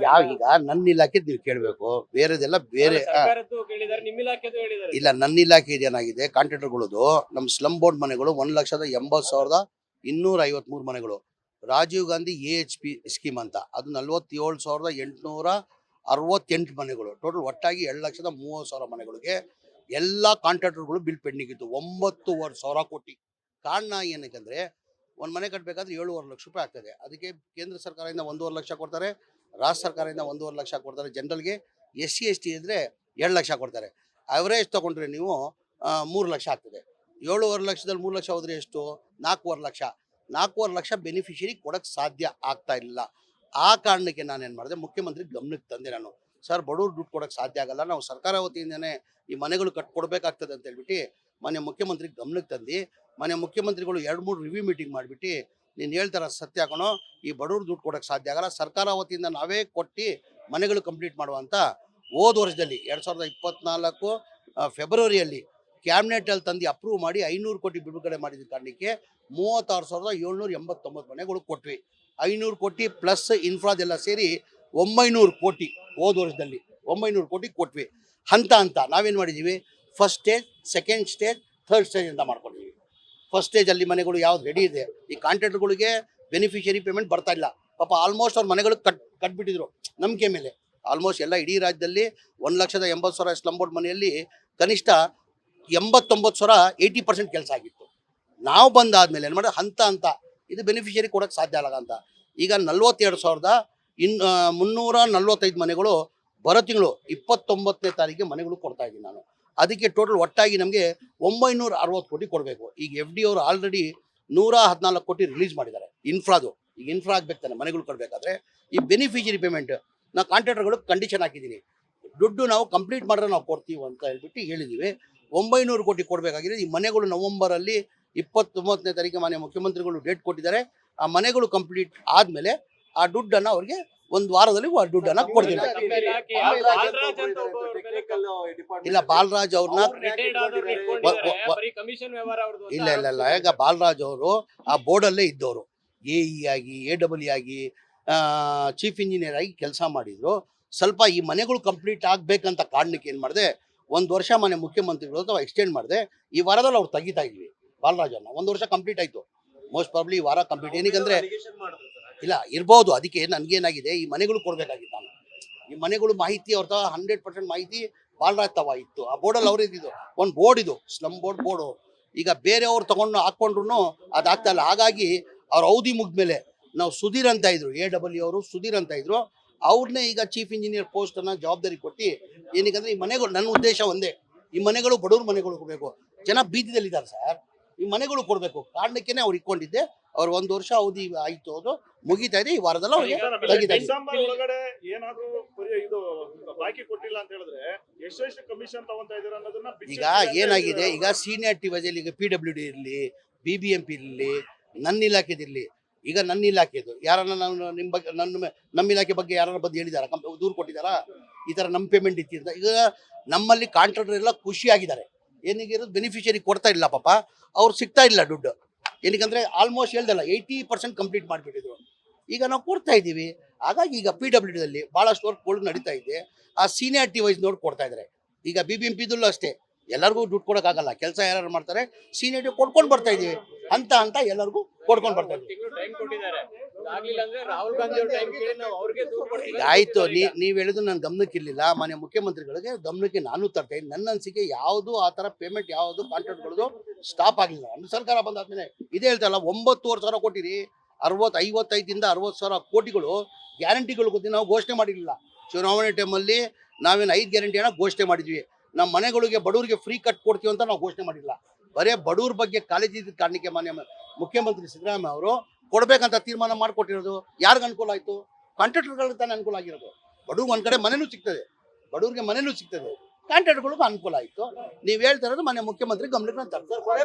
ಯಾವ ಈಗ ನನ್ನ ಇಲಾಖೆ ನೀವು ಕೇಳಬೇಕು, ಬೇರೆದೆಲ್ಲ ಬೇರೆ. ಇಲ್ಲ, ನನ್ನ ಇಲಾಖೆ ಏನಾಗಿದೆ, ಕಾಂಟ್ರಾಕ್ಟರ್ಗಳದು ನಮ್ಮ ಸ್ಲಮ್ ಬೋರ್ಡ್ ಮನೆಗಳು 1,80,253 ಮನೆಗಳು. ರಾಜೀವ್ ಗಾಂಧಿ AHP ಸ್ಕೀಮ್ ಅಂತ ಅದು 47,868 ಮನೆಗಳು. ಟೋಟಲ್ ಒಟ್ಟಾಗಿ 2,30,030 ಮನೆಗಳಿಗೆ ಎಲ್ಲ ಕಾಂಟ್ರಾಕ್ಟರ್ಗಳು ಬಿಲ್ ಪೆಂಡಿಂಗ್ ಇತ್ತು. 9,500 ಕೋಟಿ. ಕಾರಣ ಏನಕ್ಕೆ, ಒಂದು ಮನೆ ಕಟ್ಟಬೇಕಾದ್ರೆ 7,500,000 ರೂಪಾಯಿ ಆಗ್ತದೆ. ಅದಕ್ಕೆ ಕೇಂದ್ರ ಸರ್ಕಾರದಿಂದ 1,500,000 ಲಕ್ಷ ಕೊಡ್ತಾರೆ, ರಾಜ್ಯ ಸರ್ಕಾರದಿಂದ 1,500,000 ಲಕ್ಷ ಕೊಡ್ತಾರೆ. ಜನರಲ್ಗೆ SC ST ಇದ್ರೆ 2 ಲಕ್ಷ ಕೊಡ್ತಾರೆ. ಅವರೇಜ್ ತಗೊಂಡ್ರೆ ನೀವು 3 ಲಕ್ಷ ಆಗ್ತದೆ. 7,500,000 ಲಕ್ಷದಲ್ಲಿ 3 ಲಕ್ಷ ಹೋದ್ರೆ ಎಷ್ಟು? 4,500,000 ಲಕ್ಷ. 4,500,000 ಲಕ್ಷ ಬೆನಿಫಿಷರಿ ಕೊಡಕ್ಕೆ ಸಾಧ್ಯ ಆಗ್ತಾ ಇಲ್ಲ. ಆ ಕಾರಣಕ್ಕೆ ನಾನೇನು ಮಾಡಿದೆ, ಮುಖ್ಯಮಂತ್ರಿ ಗಮನಕ್ಕೆ ತಂದೆ. ನಾನು ಸರ್, ಬಡವ್ರು ದುಡ್ಡು ಕೊಡೋಕ್ಕೆ ಸಾಧ್ಯ ಆಗಲ್ಲ, ನಾವು ಸರ್ಕಾರ ವತಿಯಿಂದನೇ ಈ ಮನೆಗಳು ಕಟ್ಕೊಡ್ಬೇಕಾಗ್ತದೆ ಅಂತ ಹೇಳ್ಬಿಟ್ಟು ಮಾನ್ಯ ಮುಖ್ಯಮಂತ್ರಿ ಗಮನಕ್ಕೆ ತಂದು, ಮಾನ್ಯ ಮುಖ್ಯಮಂತ್ರಿಗಳು 2-3 ರಿವ್ಯೂ ಮೀಟಿಂಗ್ ಮಾಡಿಬಿಟ್ಟು, ನೀನು ಹೇಳ್ತಾರ ಸತ್ಯ ಕಣೋ, ಈ ಬಡವ್ರು ದುಡ್ಡು ಕೊಡೋಕ್ಕೆ ಸಾಧ್ಯ ಆಗಲ್ಲ, ಸರ್ಕಾರ ವತಿಯಿಂದ ನಾವೇ ಕೊಟ್ಟು ಮನೆಗಳು ಕಂಪ್ಲೀಟ್ ಮಾಡುವಂಥ ಹೋದ ವರ್ಷದಲ್ಲಿ 2024 ಫೆಬ್ರವರಿಯಲ್ಲಿ ಕ್ಯಾಬಿನೆಟಲ್ಲಿ ತಂದು ಅಪ್ರೂವ್ ಮಾಡಿ 500 ಕೋಟಿ ಬಿಡುಗಡೆ ಮಾಡಿದ ಕಾರಣಕ್ಕೆ 36,789 ಮನೆಗಳು ಕೊಟ್ವಿ. 500 ಕೋಟಿ ಪ್ಲಸ್ ಇನ್ಫ್ರಾದೆಲ್ಲ ಸೇರಿ 900 ಕೋಟಿ ಹೋದ ವರ್ಷದಲ್ಲಿ 900 ಕೋಟಿ ಕೊಟ್ವಿ. ಹಂತ ನಾವೇನು ಮಾಡಿದ್ದೀವಿ, first stage, second stage, third stage ಅಂತ ಮಾಡ್ಕೊಂಡಿದ್ದೀವಿ. ಫಸ್ಟ್ ಸ್ಟೇಜಲ್ಲಿ ಮನೆಗಳು ಯಾವ್ದು ರೆಡಿ ಇದೆ, ಈ ಕಾಂಟ್ರಾಕ್ಟರ್ಗಳಿಗೆ ಬೆನಿಫಿಷರಿ ಪೇಮೆಂಟ್ ಬರ್ತಾ ಇಲ್ಲ. ಪಾಪ ಆಲ್ಮೋಸ್ಟ್ ಅವ್ರ ಮನೆಗಳು ಕಟ್ಬಿಟ್ಟಿದ್ರು ನಂಬಿಕೆ ಮೇಲೆ. ಆಲ್ಮೋಸ್ಟ್ ಎಲ್ಲ ಇಡೀ ರಾಜ್ಯದಲ್ಲಿ 1,80,000 ಸ್ಲಮ್ ಬೋರ್ಡ್ ಮನೆಯಲ್ಲಿ ಕನಿಷ್ಠ 89,000 80% ಕೆಲಸ ಆಗಿತ್ತು. ನಾವು ಬಂದಾದ್ಮೇಲೆ ಏನು ಮಾಡಿದ್ರೆ ಹಂತ ಇದು ಬೆನಿಫಿಷರಿ ಕೊಡೋಕ್ಕೆ ಸಾಧ್ಯ ಆಗಲ್ಲ ಅಂತ ಈಗ 42,345 ಮನೆಗಳು ಬರೋ ತಿಂಗಳು 29ನೇ ತಾರೀಕಿಗೆ ಮನೆಗಳು ಕೊಡ್ತಾ ಇದ್ದೀನಿ ನಾನು. ಅದಕ್ಕೆ ಟೋಟಲ್ ಒಟ್ಟಾಗಿ ನಮಗೆ 960 ಕೋಟಿ ಕೊಡಬೇಕು. ಈಗ FD ಅವರು ಆಲ್ರೆಡಿ 114 ಕೋಟಿ ರಿಲೀಸ್ ಮಾಡಿದ್ದಾರೆ ಇನ್ಫ್ರಾದು. ಈಗ ಇನ್ಫ್ರಾ ಆಗ್ಬೇಕು ತಾನೆ ಮನೆಗಳು ಕೊಡಬೇಕಾದ್ರೆ. ಈ ಬೆನಿಫಿಷರಿ ಪೇಮೆಂಟ್ ನಾವು ಕಾಂಟ್ರಾಕ್ಟರ್ಗಳು ಕಂಡೀಷನ್ ಹಾಕಿದ್ದೀನಿ, ದುಡ್ಡು ನಾವು ಕಂಪ್ಲೀಟ್ ಮಾಡಿದ್ರೆ ನಾವು ಕೊಡ್ತೀವಿ ಅಂತ ಹೇಳ್ಬಿಟ್ಟು ಹೇಳಿದ್ದೀವಿ. 900 ಕೋಟಿ ಕೊಡಬೇಕಾಗಿದೆ. ಈ ಮನೆಗಳು ನವೆಂಬರಲ್ಲಿ 29ನೇ ತಾರೀಕಿಗೆ ಮಾನ್ಯ ಮುಖ್ಯಮಂತ್ರಿಗಳು ಡೇಟ್ ಕೊಟ್ಟಿದ್ದಾರೆ. ಆ ಮನೆಗಳು ಕಂಪ್ಲೀಟ್ ಆದಮೇಲೆ ಆ ದುಡ್ಡನ್ನು ಅವ್ರಿಗೆ ಒಂದು ವಾರದಲ್ಲಿ ಆ ದುಡ್ಡನ್ನು ಕೊಡ್ತೀನಿ. ಇಲ್ಲ, ಬಾಲರಾಜ್ ಅವ್ರನ್ನ ಇಲ್ಲ ಈಗ ಬಾಲರಾಜ್ ಅವರು ಆ ಬೋರ್ಡಲ್ಲೇ ಇದ್ದವರು, AE ಆಗಿ AEE ಆಗಿ ಚೀಫ್ ಇಂಜಿನಿಯರ್ ಆಗಿ ಕೆಲಸ ಮಾಡಿದ್ರು. ಸ್ವಲ್ಪ ಈ ಮನೆಗಳು ಕಂಪ್ಲೀಟ್ ಆಗ್ಬೇಕಂತ ಕಾರಣಕ್ಕೆ ಏನು ಮಾಡಿದೆ, 1 ವರ್ಷ ಮನೆ ಮುಖ್ಯಮಂತ್ರಿಗಳು ಅಥವಾ ಎಕ್ಸ್ಟೆಂಡ್ ಮಾಡಿದೆ. ಈ ವಾರದಲ್ಲಿ ಅವ್ರು ತೆಗಿತಾ ಇದ್ವಿ ಬಾಲರಾಜನ್ನ. 1 ವರ್ಷ ಕಂಪ್ಲೀಟ್ ಆಯಿತು. ಮೋಸ್ಟ್ ಪ್ರಾಬ್ಲಿ ಈ ವಾರ ಕಂಪ್ಲೀಟ್. ಏನಕ್ಕಂದ್ರೆ ಇಲ್ಲ ಇರ್ಬೋದು, ಅದಕ್ಕೆ ನನಗೇನಾಗಿದೆ, ಈ ಮನೆಗಳು ಕೊಡಬೇಕಾಗಿತ್ತು. ನಾನು ಈ ಮನೆಗಳು ಮಾಹಿತಿ ಅವ್ರ 100% ಮಾಹಿತಿ ಬಾಲರಾಜ್ ತವ ಇತ್ತು. ಆ ಬೋರ್ಡಲ್ಲಿ ಅವ್ರು ಇದ್ದಿದ್ದು ಒಂದು ಬೋರ್ಡ್, ಇದು ಸ್ಲಮ್ ಬೋರ್ಡು. ಈಗ ಬೇರೆಯವ್ರು ತಗೊಂಡು ಹಾಕ್ಕೊಂಡ್ರು ಅದಾಗ್ತಾ ಇಲ್ಲ. ಹಾಗಾಗಿ ಅವ್ರ ಅವಧಿ ಮುಗಿದ್ಮೇಲೆ ನಾವು ಸುಧೀರ್ ಅಂತ ಇದ್ರು, AEE ಅವರು ಸುಧೀರ್ ಅಂತ ಇದ್ರು, ಅವ್ರನ್ನೇ ಈಗ ಚೀಫ್ ಇಂಜಿನಿಯರ್ ಪೋಸ್ಟನ್ನು ಜವಾಬ್ದಾರಿ ಕೊಟ್ಟು, ಏನಕ್ಕಂದ್ರೆ ಈ ಮನೆಗಳು, ನನ್ನ ಉದ್ದೇಶ ಒಂದೇ, ಈ ಮನೆಗಳು ಬಡವ್ರ ಮನೆಗಳು ಕೊಡಬೇಕು. ಜನ ಬೀದಿದಲ್ಲಿದ್ದಾರೆ ಸರ್, ಈ ಮನೆಗಳು ಕೊಡಬೇಕು ಕಾರಣಕ್ಕೇನೆ ಅವ್ರು ಇಟ್ಕೊಂಡಿದ್ದೆ. ಅವ್ರು 1 ವರ್ಷ ಅವಧಿ ಆಯ್ತು, ಅದು ಮುಗಿತಾ ಇದೆ. ಈ ವಾರದಲ್ಲಿ ಅವ್ರಿಗೆ ತೆಗಿತಾ ಇದೆ. ಈಗ ಏನಾಗಿದೆ, ಈಗ ಸೀನಿಯಾರಿಟಿ ವಜೆಯಲ್ಲಿ ಈಗ PWD ಇರಲಿ, BBMP ಇರಲಿ, ನನ್ನ ಇಲಾಖೆದಿರಲಿ, ಈಗ ನನ್ನ ಇಲಾಖೆದು ಯಾರನ್ನ ನಾನು ನಿಮ್ಮ ಬಗ್ಗೆ ನಮ್ಮ ಇಲಾಖೆ ಬಗ್ಗೆ ಯಾರನ್ನ ಬಂದು ಹೇಳಿದಾರ, ದೂರು ಕೊಟ್ಟಿದ್ದಾರಾ ಈ ಥರ ನಮ್ಮ ಪೇಮೆಂಟ್ ಇತ್ತು ಅಂತ. ಈಗ ನಮ್ಮಲ್ಲಿ ಕಾಂಟ್ರಾಕ್ಟರ್ ಎಲ್ಲ ಖುಷಿಯಾಗಿದ್ದಾರೆ. ಏನಿಗಿರೋದು ಬೆನಿಫಿಷರಿ ಕೊಡ್ತಾ ಇಲ್ಲ, ಪಾಪ ಅವ್ರು ಸಿಗ್ತಾ ಇಲ್ಲ ದುಡ್ಡು. ಏನಕ್ಕಂದ್ರೆ ಆಲ್ಮೋಸ್ಟ್ ಹೇಳ್ದಲ್ಲ 80% ಕಂಪ್ಲೀಟ್ ಮಾಡಿಬಿಟ್ಟಿದ್ರು. ಈಗ ನಾವು ಕೊಡ್ತಾ ಇದ್ದೀವಿ. ಹಾಗಾಗಿ ಈಗ PWDದಲ್ಲಿ ಭಾಳಷ್ಟು ವರ್ಕ್ಗಳು ನಡೀತಾ ಇದೆ. ಆ ಸೀನಿಯಾರಿಟಿ ವೈಸ್ ನೋಡಿ ಕೊಡ್ತಾ ಇದ್ದಾರೆ. ಈಗ BBMPದಲ್ಲೂ ಅಷ್ಟೇ, ಎಲ್ಲರಿಗೂ ದುಡ್ಡು ಕೊಡೋಕ್ಕಾಗಲ್ಲ, ಕೆಲಸ ಯಾರು ಮಾಡ್ತಾರೆ ಸೀನಿಯಾರಿಟಿ ಕೊಡ್ಕೊಂಡು ಬರ್ತಾ ಇದ್ದೀವಿ. ಹಂತ ಎಲ್ಲರಿಗೂ ಕೊಡ್ಕೊಂಡು ಬರ್ತಾ ಇದ್ದೀವಿ. ಆಯ್ತು, ನೀವು ಹೇಳಿದ್ರು ನನ್ನ ಗಮನಕ್ಕೆ ಇರಲಿಲ್ಲ. ಮಾನ್ಯ ಮುಖ್ಯಮಂತ್ರಿಗಳಿಗೆ ಗಮನಕ್ಕೆ ನಾನು ತರ್ತಾ ಇದ್ದೀನಿ. ನನ್ನ ಅನಿಸಿಕೆ ಯಾವುದು ಆ ಥರ ಪೇಮೆಂಟ್ ಯಾವುದು ಕಾಂಟ್ರಾಕ್ಟ್ಗಳದು ಸ್ಟಾಪ್ ಆಗಿಲ್ಲ. ನಮ್ಮ ಸರ್ಕಾರ ಬಂದಾದ್ಮೇಲೆ ಇದೇ ಹೇಳ್ತಾರಲ್ಲ, 9,000 ಕೊಟ್ಟಿರಿ, 55ರಿಂದ 60,000 ಕೋಟಿಗಳು ಗ್ಯಾರಂಟಿಗಳು ಗೊತ್ತಿ ನಾವು ಘೋಷಣೆ ಮಾಡಿರಲಿಲ್ಲ. ಚುನಾವಣೆ ಟೈಮಲ್ಲಿ ನಾವೇನು 5 ಗ್ಯಾರಂಟಿಯನ್ನು ಘೋಷಣೆ ಮಾಡಿದ್ವಿ. ನಮ್ಮ ಮನೆಗಳಿಗೆ ಬಡವರಿಗೆ ಫ್ರೀ ಕಟ್ ಕೊಡ್ತೀವಿ ಅಂತ ನಾವು ಘೋಷಣೆ ಮಾಡಿಲ್ಲ. ಬರೇ ಬಡವ್ರ ಬಗ್ಗೆ ಕಾಳಜಿ ಇದ್ದ ಕಾರಣಕ್ಕೆ ಮಾನ್ಯ ಮುಖ್ಯಮಂತ್ರಿ ಸಿದ್ದರಾಮಯ್ಯ ಅವರು ಕೊಡಬೇಕಂತ ತೀರ್ಮಾನ ಮಾಡಿಕೊಟ್ಟಿರೋದು. ಯಾರಿಗೆ ಅನುಕೂಲ ಆಯಿತು? ಕಾಂಟ್ರಾಕ್ಟರ್ಗಳಿಗೆ ತಾನೇ ಅನುಕೂಲ ಆಗಿರೋದು. ಬಡವ್ರಿಗೆ ಒಂದು ಕಡೆ ಮನೆಯೂ ಸಿಗ್ತದೆ, ಬಡವ್ರಿಗೆ ಮನೆಯೂ ಸಿಗ್ತದೆ, ಕಾಂಟ್ರಾಕ್ಟರ್ಗಳಿಗೂ ಅನುಕೂಲ ಆಯಿತು. ನೀವು ಹೇಳ್ತಾ ಇರೋದು ಮಾನ್ಯ ಮುಖ್ಯಮಂತ್ರಿ ಗಮನಕ್ಕೆ ನಾನು ತರ್ತಾರೆ.